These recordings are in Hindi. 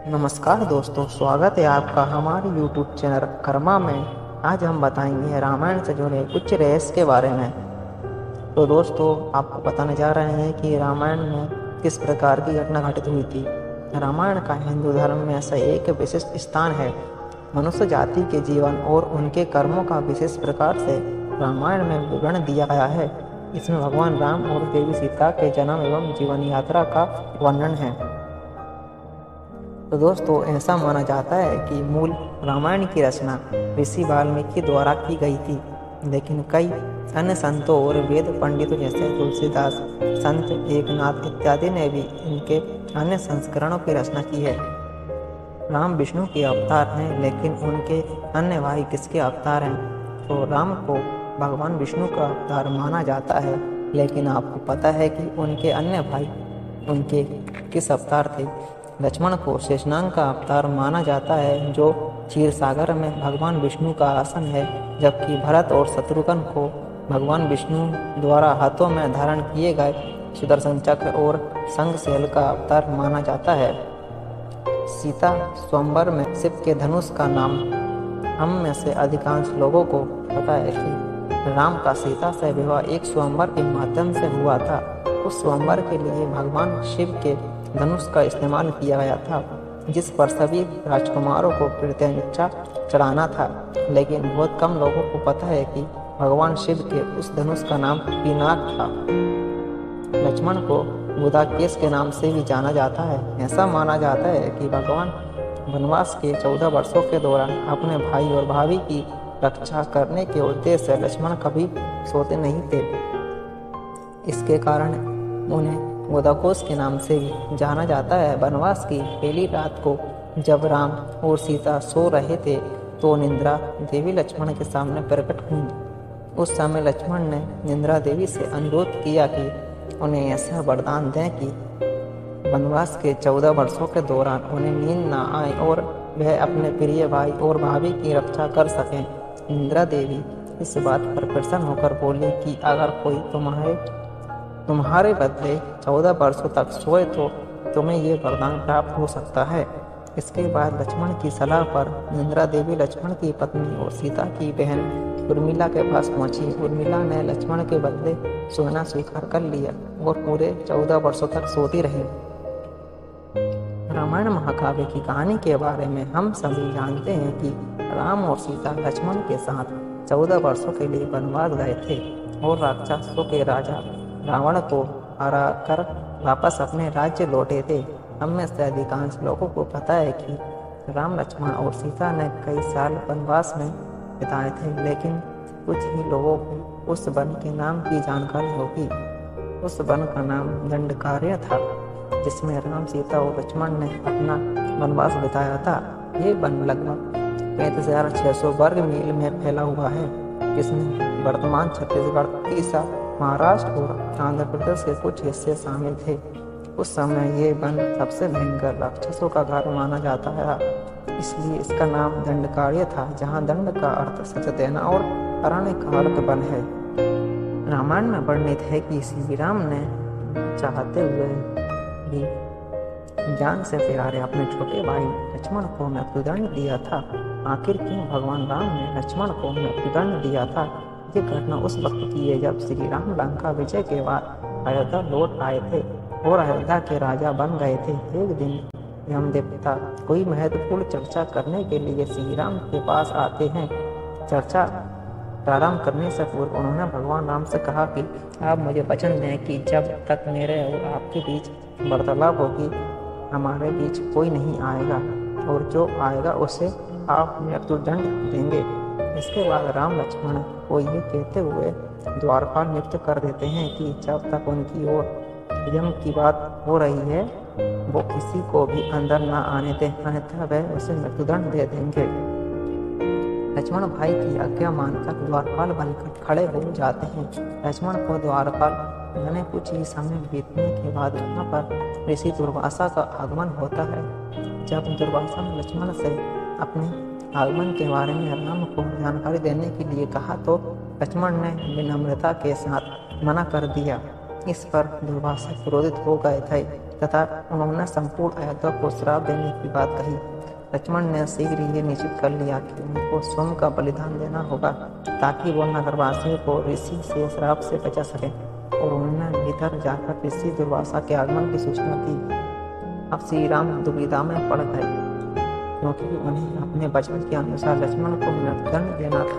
नमस्कार दोस्तों, स्वागत है आपका हमारे YouTube चैनल कर्मा में। आज हम बताएंगे रामायण से जुड़े कुछ रहस्य के बारे में। तो दोस्तों, आपको बताने जा रहे हैं कि रामायण में किस प्रकार की घटना घटित हुई थी। रामायण का हिंदू धर्म में ऐसा एक विशिष्ट स्थान है। मनुष्य जाति के जीवन और उनके कर्मों का विशेष प्रकार से रामायण में विवरण दिया गया है। इसमें भगवान राम और देवी सीता के जन्म एवं जीवन यात्रा का वर्णन है। तो दोस्तों, ऐसा माना जाता है कि मूल रामायण की रचना ऋषि वाल्मीकि द्वारा की गई थी, लेकिन कई अन्य संतों और वेद पंडितों जैसे तुलसीदास, संत एकनाथ इत्यादि ने भी इनके अन्य संस्करणों की रचना की है। राम विष्णु के अवतार हैं, लेकिन उनके अन्य भाई किसके अवतार हैं? तो राम को भगवान विष्णु का अवतार माना जाता है, लेकिन आपको पता है कि उनके अन्य भाई उनके किस अवतार थे? लक्ष्मण को शेषनाग का अवतार माना जाता है, जो क्षीर सागर में भगवान विष्णु का आसन है, जबकि भरत और शत्रुघ्न को भगवान विष्णु द्वारा हाथों में धारण किए गए सुदर्शन चक्र और शंखशैल का अवतार माना जाता है। सीता स्वयंवर में शिव के धनुष का नाम हम में से अधिकांश लोगों को पता है कि राम का सीता से विवाह एक स्वयंवर के माध्यम से हुआ था। उस स्वयंवर के लिए भगवान शिव के धनुष का इस्तेमाल किया गया था, जिस पर सभी राजकुमारों को प्रत्यंचा चढ़ाना था। लेकिन बहुत कम लोगों को पता है कि भगवान शिव के उस धनुष का नाम पिनाक था। लक्ष्मण को बुधाकेश के नाम से भी जाना जाता है। ऐसा माना जाता है कि भगवान वनवास के 14 वर्षों के दौरान अपने भाई और भाभी की रक्षा करने के उद्देश्य से लक्ष्मण कभी सोते नहीं थे। इसके कारण उन्हें बुधाकोश के नाम से भी जाना जाता है। वनवास की पहली रात को जब राम और सीता सो रहे थे, तो निंद्रा देवी लक्ष्मण के सामने प्रकट हुई। उस समय लक्ष्मण ने निंद्रा देवी से अनुरोध किया कि उन्हें ऐसा वरदान दें कि वनवास के 14 वर्षों के दौरान उन्हें नींद न आए और वह अपने प्रिय भाई और भाभी की रक्षा कर सकें। निंद्रा देवी इस बात पर प्रसन्न होकर बोली कि अगर कोई तुम्हारे बदले 14 वर्षों तक सोए तो तुम्हें ये वरदान प्राप्त हो सकता है। इसके बाद लक्ष्मण की सलाह पर निंद्रा देवी लक्ष्मण की पत्नी और सीता की बहन उर्मिला के पास पहुंची। उर्मिला ने लक्ष्मण के बदले सोना स्वीकार कर लिया और पूरे 14 वर्षों तक सोती रही। रामायण महाकाव्य की कहानी के बारे में हम सभी जानते हैं कि राम और सीता लक्ष्मण के साथ 14 वर्षों के लिए वनवास गए थे और राक्षसों के राजा रावण को हरा कर वापस अपने राज्य लौटे थे। हम में से अधिकांश लोगों को पता है कि राम, लक्ष्मण और सीता ने कई साल वनवास में बिताए थे, लेकिन कुछ ही लोगों को उस वन के नाम की जानकारी होगी। उस वन का नाम दंडकारण्य था, जिसमें राम, सीता और लक्ष्मण ने अपना वनवास बिताया था। ये वन लगभग 35,600 वर्ग मील में फैला हुआ है, जिसमें वर्तमान छत्तीसगढ़, उड़ीसा, महाराष्ट्र और आंध्र प्रदेश के कुछ हिस्से शामिल थे। उस समय ये वन सबसे भयंकर राक्षसों का घर माना जाता था, इसलिए इसका नाम दंडकारण्य था, जहाँ दंड का अर्थ सजा देना और अरण्य का अर्थ वन है। रामायण में वर्णित है कि श्री राम ने चाहते हुए भी जान से प्यारे अपने छोटे भाई लक्ष्मण को मृत्युदंड दिया था। आखिर क्यों भगवान राम ने लक्ष्मण को मृत्युदंड दिया था? ये घटना उस वक्त की है जब श्री राम लंका विजय के बाद अयोध्या लौट आए थे और अयोध्या के राजा बन गए थे। एक दिन यमदेवता कोई महत्वपूर्ण चर्चा करने के लिए श्री राम के पास आते हैं। चर्चा प्रारंभ करने से पूर्व उन्होंने भगवान राम से कहा कि आप मुझे वचन दें कि जब तक मेरे और आपके बीच वार्तालाप होगी, हमारे बीच कोई नहीं आएगा, और जो आएगा उसे आप मृत्युदंड देंगे। इसके बाद राम लक्ष्मण को ये कहते हुए द्वारपाल नियुक्त कर देते हैं कि जब तक उनकी ओर यम की बात हो रही है, वो किसी को भी अंदर न आने दें, अन्यथा वह उसे मृत्युदंड दे देंगे। लक्ष्मण भाई की आज्ञा मानकर द्वारपाल बनकर खड़े हो जाते हैं। लक्ष्मण को द्वारपाल बने कुछ ही समय बीतने के बाद वहाँ पर ऋषि दुर्वासा का आगमन होता है। जब दुर्वासा ने लक्ष्मण से अपने आगमन के बारे में राम को जानकारी देने के लिए कहा, तो लक्ष्मण ने विनम्रता के साथ मना कर दिया। इस पर दुर्वासा क्रोधित हो गए थे तथा उन्होंने संपूर्ण अयोध्या को श्राप देने की बात कही। लक्ष्मण ने शीघ्र ये निश्चित कर लिया कि उनको स्वयं का बलिदान देना होगा ताकि वो नगरवासियों को ऋषि से श्राप से बचा सके, और उन्होंने भीतर जाकर ऋषि दुर्वासा के आगमन की सूचना दी। अब श्री राम दुविधा में पड़ गए, क्योंकि उन्हें अपने वचन के अनुसार लक्ष्मण को मृत्युदंड देना था।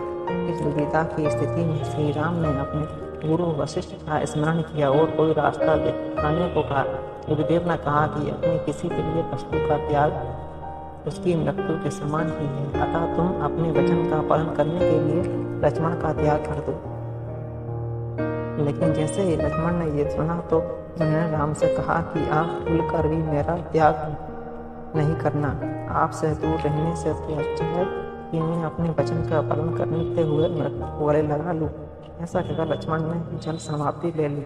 इस दुविधा की स्थिति में श्री राम ने अपने गुरु वशिष्ठ का स्मरण किया और कोई रास्ता दिखाने को कहा। गुरुदेव ने कहा कि अपने किसी प्रिय वस्तु का त्याग उसकी मृत्यु के समान ही है, अतः तुम अपने वचन का पालन करने के लिए लक्ष्मण का त्याग कर दो। लेकिन जैसे ही लक्ष्मण ने ये सुना तो उन्होंने राम से कहा कि आप भूलकर भी मेरा त्याग नहीं करना। आपसे दूर रहने से अच्छा है कि मैं अपने वचन का पालन करते हुए मृत्यु को गले लगा लूं। ऐसा कहकर लक्ष्मण ने जल समाप्ति ले ली।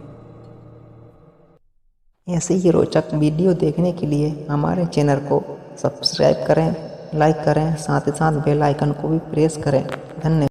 ऐसी ही रोचक वीडियो देखने के लिए हमारे चैनल को सब्सक्राइब करें, लाइक करें, साथ ही साथ बेल आइकन को भी प्रेस करें। धन्यवाद।